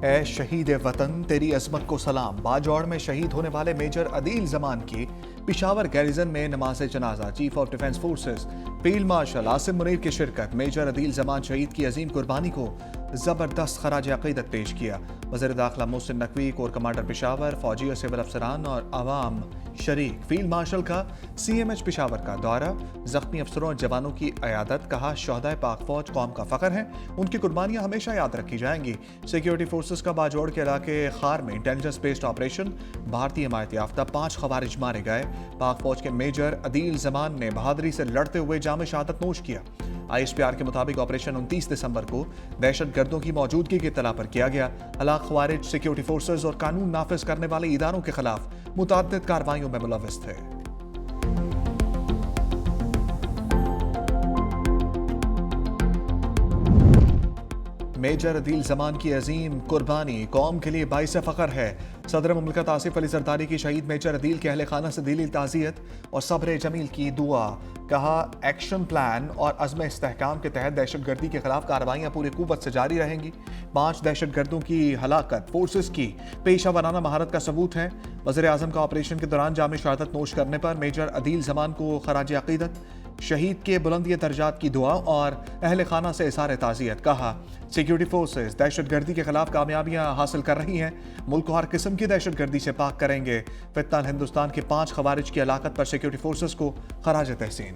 ए शहीद वतन तेरी अजमत को सलाम। बाजौड़ में शहीद होने वाले मेजर अदील जमान की पिशावर गैरिजन में नमाज जनाजा। Chief of defence forces field marshal Asim Munir की शिरकत। मेजर अदील जमान शहीद की अजीम कुर्बानी को जबरदस्त खराज अकीदत पेश किया। वज़ीर दाखिला मोहसिन नकवी, कोर कमांडर पिशावर, फौजी और सिविल अफसरान और आवाम शरीक। फील्ड मार्शल का CMH पिशावर का दौरा, जख्मी अफसरों और जवानों की अयादत। कहा शहदाए पाक फौज कौम का फख्र है, उनकी कुर्बानियां हमेशा याद रखी जाएंगी। सिक्योरिटी फोर्सेस का बाजौड़ के इलाके खार में इंटेलिजेंस बेस्ड ऑपरेशन। भारतीय हिमायत याफ्ता 5 खवारिज मारे गए। पाक फौज के मेजर अदील जमान ने बहादुरी से लड़ते हुए जाम शहादत नोश किया। ISPR के मुताबिक ऑपरेशन 29 दिसंबर को दहशत गर्दों की मौजूदगी की इत्तला पर किया गया। हलाक खवारिज सिक्योरिटी फोर्सेस और कानून नाफिज करने वाले इदारों के खिलाफ मुतअद्दिद कार्रवाइयों में मुलव्विस थे। मेजर अदील जमान की अजीम कुर्बानी कौम के लिए बाइस फख्र है। सदर मुमलिकत आसिफ अली जरदारी की शहीद मेजर अदील के अहले खाना से दिली ताज़ियत और सब्र जमील की दुआ। कहा एक्शन प्लान और अज़्म इस्तेहकाम के तहत दहशत गर्दी के खिलाफ कार्रवाइयाँ पूरी कुव्वत से जारी रहेंगी। 5 दहशत गर्दों की हलाकत फोर्सेस की पेशा वराना महारत का सबूत है। वज़ीर आज़म का ऑपरेशन के दौरान जाम शहादत नोश करने पर मेजर अदील जमान को खराज अकीदत, शहीद के बुलंदी दर्जात की दुआ और अहले खाना से इज़हार ताज़ियत। कहा सिक्योरिटी फोर्सेस दहशत गर्दी के खिलाफ कामयाबियां हासिल कर रही हैं, मुल्क को हर किस्म की दहशत गर्दी से पाक करेंगे। फित्नाल हिंदुस्तान के 5 खवारिज की हलाकत पर सिक्योरिटी फोर्सेस को खराज तहसीन।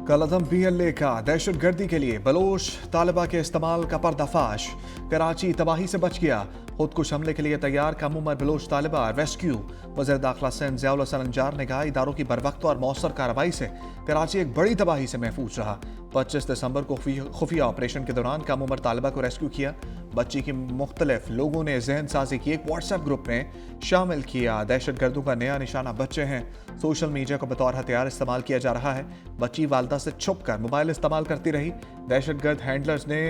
कलअदम BLA का दहशत गर्दी के लिए बलोच तालिबा के इस्तेमाल का पर्दाफाश। कराची तबाही से बच गया, खुदकुश हमले के लिए तैयार कम उम्र बलोच तालिबा रेस्क्यू। वज़ीर दाखिला सिंध ज़ियाउल हसन अंजार ने कहा इदारों की बरवक्त और मौसर कार्रवाई से कराची एक बड़ी तबाही से महफूज रहा। 25 दिसंबर को खुफिया ऑपरेशन के दौरान कम उम्र तालिबा को रेस्क्यू किया। बच्ची की मुख्तलिफ लोगों ने जहन साजी की एक व्हाट्सएप ग्रुप में शामिल किया। दहशत गर्दों का नया निशाना बच्चे हैं। सोशल मीडिया को बतौर हथियार इस्तेमाल किया जा रहा है। बच्ची वालदा से छुप कर मोबाइल इस्तेमाल करती रही। दहशत गर्द हैंडलर्स ने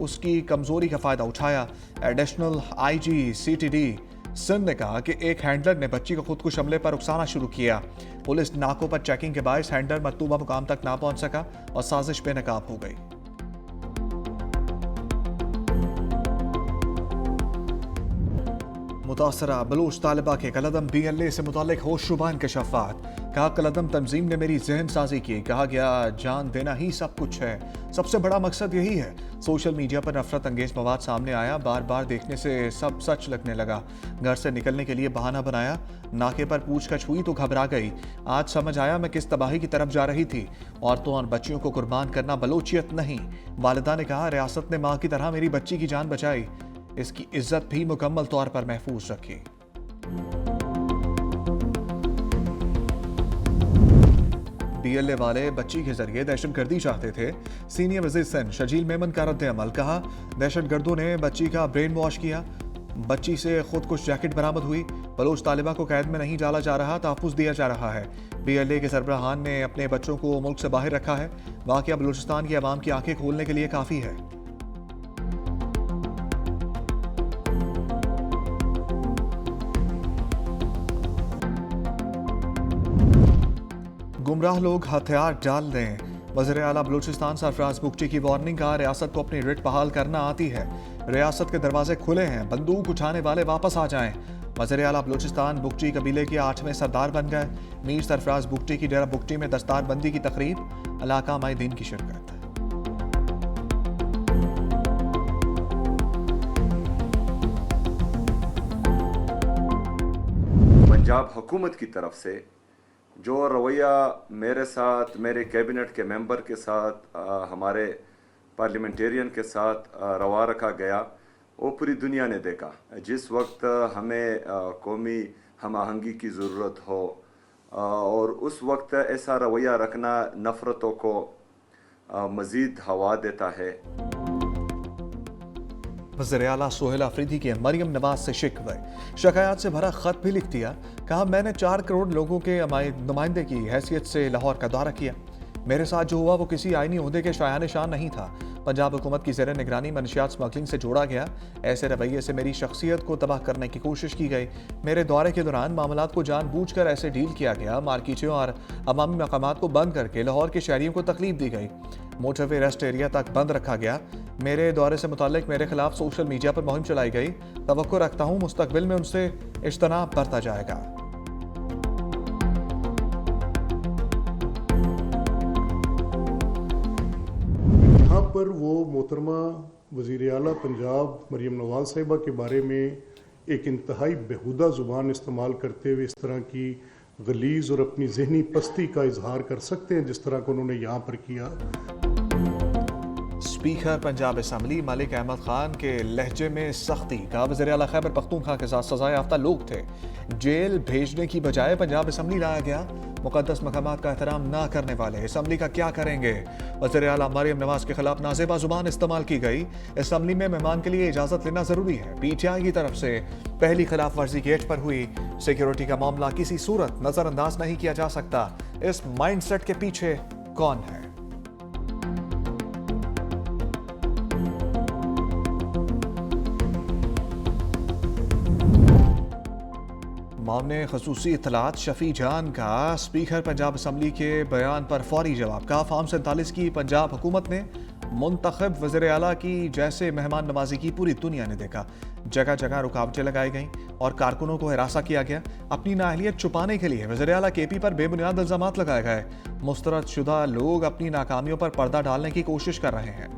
उसकी कमजोरी का फायदा उठाया। एडिशनल IG CTD सिंध ने कहा कि एक हैंडलर ने बच्ची को खुदकुश हमले पर उकसाना शुरू किया। पुलिस नाकों पर चेकिंग के बायस हैंडलर मतलूबा मुकाम तक ना पहुंच सका और साजिश बेनकाब हो गई। मुतासरा बलूच तालिबा के कलअदम BLA से मुतालिक होशरुबा इंकशाफात। कहा कलअदम तंजीम ने मेरी जहन साजी की। कहा गया जान देना ही सब कुछ है, सबसे बड़ा मकसद यही है। सोशल मीडिया पर नफरत अंगेज मवाद सामने आया, बार बार देखने से सब सच लगने लगा। घर से निकलने के लिए बहाना बनाया, नाके पर पूछताछ हुई तो घबरा गई। आज समझ आया मैं किस तबाही की तरफ जा रही थी। औरतों और बच्चियों को कुर्बान करना बलोचियत नहीं। वालिदा ने कहा रियासत ने माँ की तरह मेरी बच्ची की जान बचाई, इसकी इज्जत भी मुकम्मल तौर पर महफूज रखी। BLA वाले बच्ची के जरिए दहशत गर्दी चाहते थे। सीनियर वज़ीर सिंध शजील मेमन का रद्द अमल। कहा दहशत गर्दों ने बच्ची का ब्रेन वॉश किया। बच्ची से खुदकुश जैकेट बरामद हुई। बलोच तालिबा को कैद में नहीं डाला जा रहा, तहफ़्फ़ुज़ दिया जा रहा है। BLA के सरबराहान ने अपने बच्चों को मुल्क से बाहर रखा है। वाक़या बलूचिस्तान की आवाम की आंखें खोलने के लिए काफ़ी है। गुमराह लोग हथियार डाल दें। वज़ीर आला बलूचिस्तान सरफराज बुगटी की वार्निंग। का रियासत को अपनी रिट बहाल करना आती है। रियासत के दरवाजे खुले हैं, बंदूक उठाने वाले वापस आ जाएं। वज़ीर आला बलूचिस्तान बुगटी कबीले के 8वें सरदार बन गए। मीर सरफराज बुगटी की डेरा बुगटी में दस्तारबंदी की तकरीब। इलाका माए दिन की शिरकत। पंजाब हुकूमत की तरफ से जो रवैया मेरे साथ, मेरे कैबिनेट के मेंबर के साथ, हमारे पार्लियामेंटेरियन के साथ रवा रखा गया, वो पूरी दुनिया ने देखा। जिस वक्त हमें कौमी हम आहंगी की ज़रूरत हो और उस वक्त ऐसा रवैया रखना नफ़रतों को मज़ीद हवा देता है। वज़ीर आला सोहेल अफरीदी के मरियम नवाज से शिकवे शिकायत से भरा खत भी लिख दिया। कहा मैंने 4 करोड़ लोगों के नुमाइंदे की हैसियत से लाहौर का दौरा किया। मेरे साथ जो हुआ वो किसी आईनी ओहदे के शायान शान नहीं था। पंजाब हुकूमत की ज़ेर निगरानी मनशियात स्मगलिंग से जोड़ा गया। ऐसे रवैये से मेरी शख्सियत को तबाह करने की कोशिश की गई। मेरे दौरे के दौरान मामलात को जानबूझकर ऐसे डील किया गया। मार्केटों और अवामी मकामात को बंद करके लाहौर के शहरियों को तकलीफ दी गई। मोटरवे रेस्ट एरिया तक बंद रखा गया। मेरे दौरे से मुताल्लिक मेरे खिलाफ सोशल मीडिया पर मुहिम चलाई गई। तवक्को रखता हूँ मुस्तकबिल में उनसे इज्तनाब बरता जाएगा। यहाँ पर वो मोहतरमा वज़ीर आला पंजाब मरीम नवाज साहिबा के बारे में एक इंतहाई बेहुदा ज़ुबान इस्तेमाल करते हुए इस तरह की गलीज़ और अपनी ज़हनी पस्ती का इजहार कर सकते हैं जिस तरह का उन्होंने यहाँ पर किया। स्पीकर पंजाब असम्बली मलिक अहमद खान के लहजे में सख्ती का। वज़ीर आला खैबर पख्तूनख्वा के साथ सज़ाए याफ्ता लोग थे। जेल भेजने की बजाय पंजाब असम्बली लाया गया। मुक़द्दस मकामात का एहतराम ना करने वाले असम्बली का क्या करेंगे। वज़ीर आला मरीम नवाज के खिलाफ नाजेबा जुबान इस्तेमाल की गई। असम्बली में मेहमान के लिए इजाज़त लेना ज़रूरी है। PTI की तरफ से पहली खिलाफ वर्जी गेट पर हुई। सिक्योरिटी का मामला किसी सूरत नज़रअंदाज नहीं किया जा सकता। इस माइंडसेट के पीछे कौन है? मामले खसूसी इत्तलात शफी जान का स्पीकर पंजाब असम्बली के बयान पर फौरी जवाब का। फार्म 47 की पंजाब हुकूमत ने मुंतखब वज़ीर आला की जैसे मेहमान नवाजी की पूरी दुनिया ने देखा। जगह जगह रुकावटें लगाई गईं और कारकुनों को हिरासा किया गया। अपनी नाअहलियत छुपाने के लिए वज़ीर आला KP पर बेबुनियाद इल्ज़ामात लगाए गए। मुस्तरद लोग अपनी नाकामियों पर पर्दा डालने की कोशिश कर रहे हैं।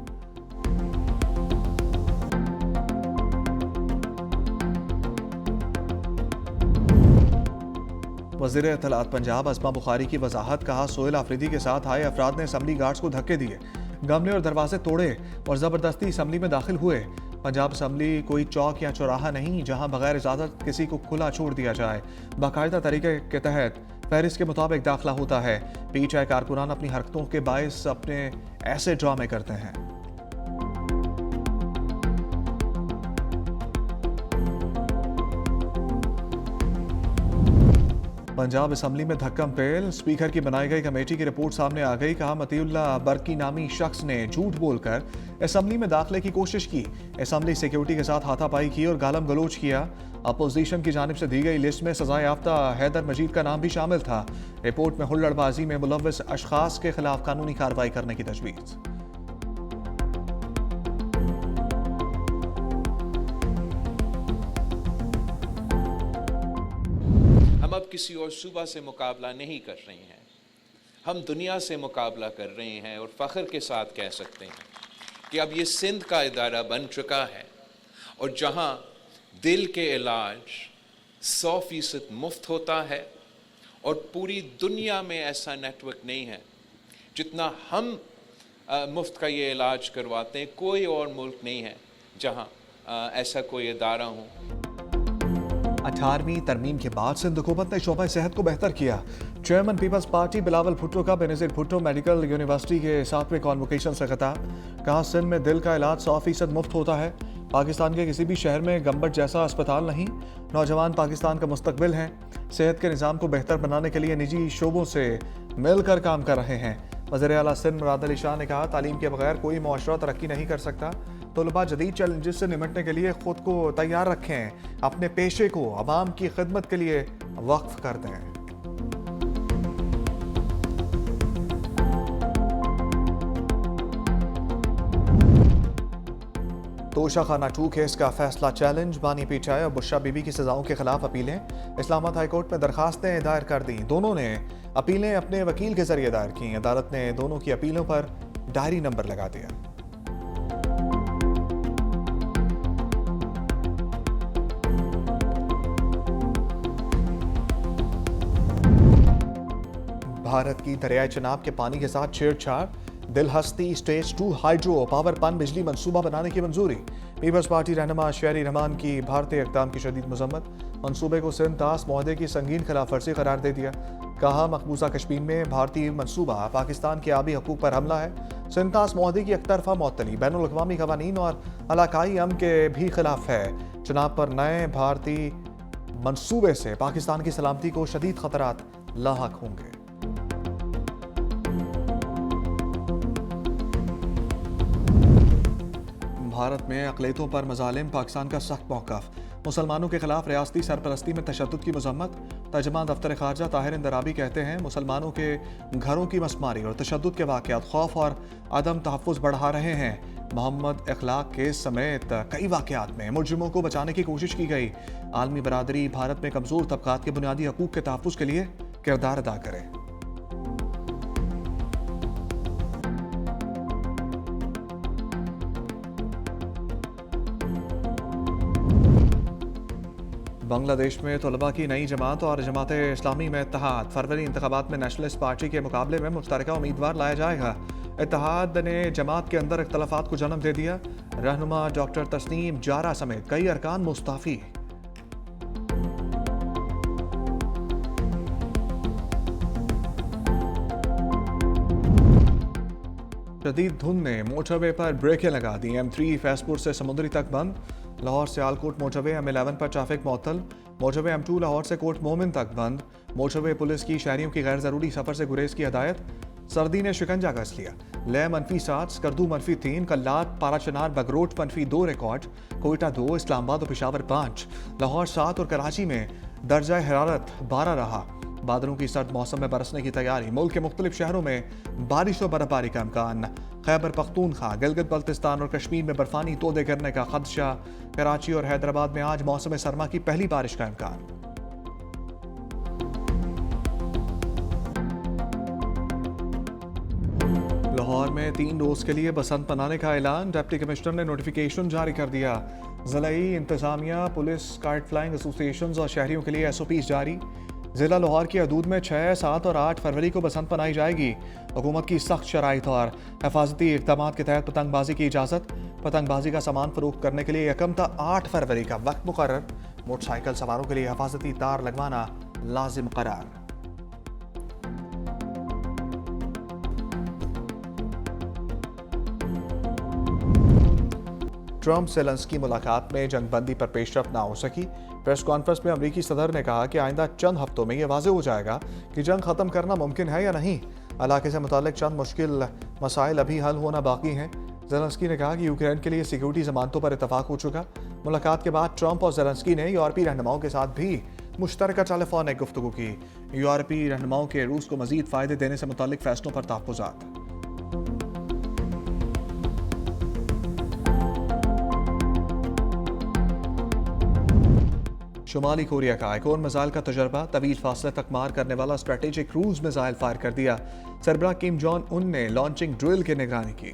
वज़ीर इत्तलात पंजाब अस्मा बुखारी की वजाहत। कहा सोहेल आफरीदी के साथ आए अफराद ने असम्बली गार्ड्स को धक्के दिए, गमले और दरवाजे तोड़े और ज़बरदस्ती असम्बली में दाखिल हुए। पंजाब असम्बली कोई चौक या चौराहा नहीं जहां बगैर इजाज़त किसी को खुला छोड़ दिया जाए। बाकायदा तरीके के तहत फहरिस्त के मुताबिक दाखिला होता है। PTI कारकुनान अपनी हरकतों के बायस अपने ऐसे ड्रामे करते हैं। पंजाब असम्बली में धक्कम पेल। स्पीकर की बनाई गई कमेटी की रिपोर्ट सामने आ गई। कहा मतीउल्ला बरकी नामी शख्स ने झूठ बोलकर असम्बली में दाखिले की कोशिश की। असम्बली सिक्योरिटी के साथ हाथापाई की और गालम गलोच किया। अपोजिशन की जानिब से दी गई लिस्ट में सजाए याफ्ता हैदर मजीद का नाम भी शामिल था। रिपोर्ट में हुल्लड़बाजी में मुलव्वस अशखास के खिलाफ कानूनी कार्रवाई करने की तजवीज़। हम अब किसी और सूबा से मुकाबला नहीं कर रहे हैं, हम दुनिया से मुकाबला कर रहे हैं और फ़ख्र के साथ कह सकते हैं कि अब ये सिंध का इदारा बन चुका है और जहाँ दिल के इलाज 100% मुफ्त होता है और पूरी दुनिया में ऐसा नेटवर्क नहीं है जितना हम मुफ्त का ये इलाज करवाते हैं। कोई और मुल्क नहीं है जहाँ ऐसा कोई इदारा हो। 18वीं तरमीम के बाद सिंध हुकूमत ने शोबा सेहत को बेहतर किया। चेयरमैन पीपल्स पार्टी बिलावल भुट्टो का बेनज़ीर भुट्टो मेडिकल यूनिवर्सिटी के 7वें कॉन्वोकेशन से खिताब। कहा सिंध में दिल का इलाज 100% मुफ्त होता है। पाकिस्तान के किसी भी शहर में गंबट जैसा अस्पताल नहीं। नौजवान पाकिस्तान का मुस्तकबिल हैं। सेहत के निज़ाम को बेहतर बनाने के लिए निजी शोबों से मिलकर काम कर रहे हैं। वज़ीर आला सिंध मुराद अली शाह ने कहा तालीम के बगैर कोई मुआशरा तरक्की नहीं कर सकता। तलबा जदीद चैलेंजेस से निपटने के लिए खुद को तैयार रखें। अपने पेशे को अवाम की खिदमत के लिए वक्फ कर दें। तोशा खाना 2 केस का फैसला चैलेंज। बानी PTI और बुशरा बीबी की सजाओं के खिलाफ अपीलें। इस्लामाबाद हाईकोर्ट में दरखास्तें दायर कर दी। दोनों ने अपीलें अपने वकील के जरिए दायर की। अदालत ने दोनों की अपीलों पर डायरी नंबर लगा दिया। भारत की दरियाई चनाब के पानी के साथ छेड़छाड़। दिलहस्ती स्टेज 2 हाइड्रो पावर पन बिजली मंसूबा बनाने की मंजूरी। पीपल्स पार्टी रहनुमा शेरी रहमान की भारतीय इक़दाम की शदीद मजम्मत। मंसूबे को सिंध तास मुआहदे की संगीन खिलाफ वर्जी करार दे दिया। कहा मकबूजा कश्मीर में भारतीय मंसूबा पाकिस्तान के आबी हकूक पर हमला है। सिंध तास मुआहदे की एकतरफा मुअत्तली बैनुल अक़वामी क़वानीन और इलाकाई अमन के भी खिलाफ है। चुनाव पर नए भारतीय मंसूबे से पाकिस्तान की सलामती को शदीद खतरात लाहक होंगे। भारत में अक़लियतों पर मज़ालिम, पाकिस्तान का सख्त मौक़िफ़। मुसलमानों के खिलाफ रियासती सरपरस्ती में तशद्दुद की मज़म्मत। तर्जुमान दफ्तर ख़ारजा ताहिर इंदराबी कहते हैं मुसलमानों के घरों की मसमारी और तशद्दुद के वाक़यात खौफ और अदम तहफ़्फ़ुज़ बढ़ा रहे हैं। मोहम्मद इखलाक केस समेत कई वाक़यात में मुजरिमों को बचाने की कोशिश की गई। आलमी बरादरी भारत में कमज़ोर तबक़ात के बुनियादी हकूक़ के तहफ़्फ़ुज़ के लिए किरदार अदा करे। बांग्लादेश में तलबा की नई जमात और जमात इस्लामी में इत्तेहाद। फरवरी इंतखाबात में नेशनलिस्ट पार्टी के मुकाबले में मुश्तरका उम्मीदवार लाया जाएगा। इत्तेहाद ने जमात के अंदर इख्तलाफात को जन्म दे दिया। रहनुमा डॉक्टर तस्नीम जारा समेत कई अरकान मुस्तफ़ी। शदीद धुंध ने मोटरवे पर ब्रेकें लगा दी। M3 फैसपुर से समुद्री तक बंद। लाहौर से आलकोट मोटरवे M11 पर ट्रैफिक मुअत्तल। मोटरवे M2 लाहौर से कोट मोमिन तक बंद। मोटरवे पुलिस की शहरियों की गैर ज़रूरी सफ़र से गुरेज की हदायत। सर्दी ने शिकंजा कस लिया। लेह -7, स्कर्दू -3, कल्लात, पाराचनार, बगरोट -2 रिकॉर्ड। कोयटा 2, इस्लामाबाद और पेशावर 5, लाहौर 7 और कराची में दर्जा हरारत 12 रहा। बादलों की सर्द मौसम में बरसने की तैयारी। मुल्क के मुख्तलिफ शहरों में बारिश और बर्फबारी का इम्कान। खैबर पख्तूनख्वा, गिलगित बल्तिस्तान और कश्मीर में बर्फानी तोदे गिरने का खदशा। कराची और हैदराबाद में आज मौसम सरमा की पहली बारिश का इम्कान। लाहौर में 3 रोज के लिए बसंत मनाने का ऐलान। डिप्टी कमिश्नर ने नोटिफिकेशन जारी कर दिया। ज़िलाई इंतजामिया, पुलिस, काइट फ्लाइंग एसोसिएशंस और शहरियों के लिए SOPs जारी। जिला लाहौर की हदूद में 6, 7 और 8 फरवरी को बसंत मनाई जाएगी। हुकूमत की सख्त शराइत और हिफाजती इक़दामात के तहत पतंगबाजी की इजाज़त। पतंगबाजी का सामान फरोख्त करने के लिए यकम था 8 फरवरी का वक्त मुकर्रर। मोटरसाइकिल सवारों के लिए हिफाजती तार लगवाना लाजिम करार। ट्रंप ज़ेलेंस्की मुलाकात में जंगबंदी पर पेशरफ ना हो सकी। प्रेस कॉन्फ्रेंस में अमरीकी सदर ने कहा कि आइंदा चंद हफ्तों में यह वाज़ेह हो जाएगा कि जंग ख़त्म करना मुमकिन है या नहीं। इलाके से मुताल्लिक चंद मुश्किल मसाइल अभी हल होना बाकी हैं। ज़ेलेंस्की ने कहा कि यूक्रेन के लिए सिक्योरिटी ज़मानतों पर इतफाक़ हो चुका। मुलाकात के बाद ट्रंप और ज़ेलेंस्की ने यूरोपीय रहनुमाओं के साथ भी मुश्तरका टेलीफोनिक गुफ्तगू की। यूरोपीय रहनुमाओं के रूस को मज़ीद फ़ायदे देने से मुताल्लिक फ़ैसलों पर तहफ़्फ़ुज़ात। शुमाली कोरिया का एक और मिसाइल का तजर्बा। तवील फासले तक मार करने वाला स्ट्रेटेजिक क्रूज मिसाइल फायर कर दिया। सरबराह किम जोंग उन ने लॉन्चिंग ड्रिल की निगरानी की।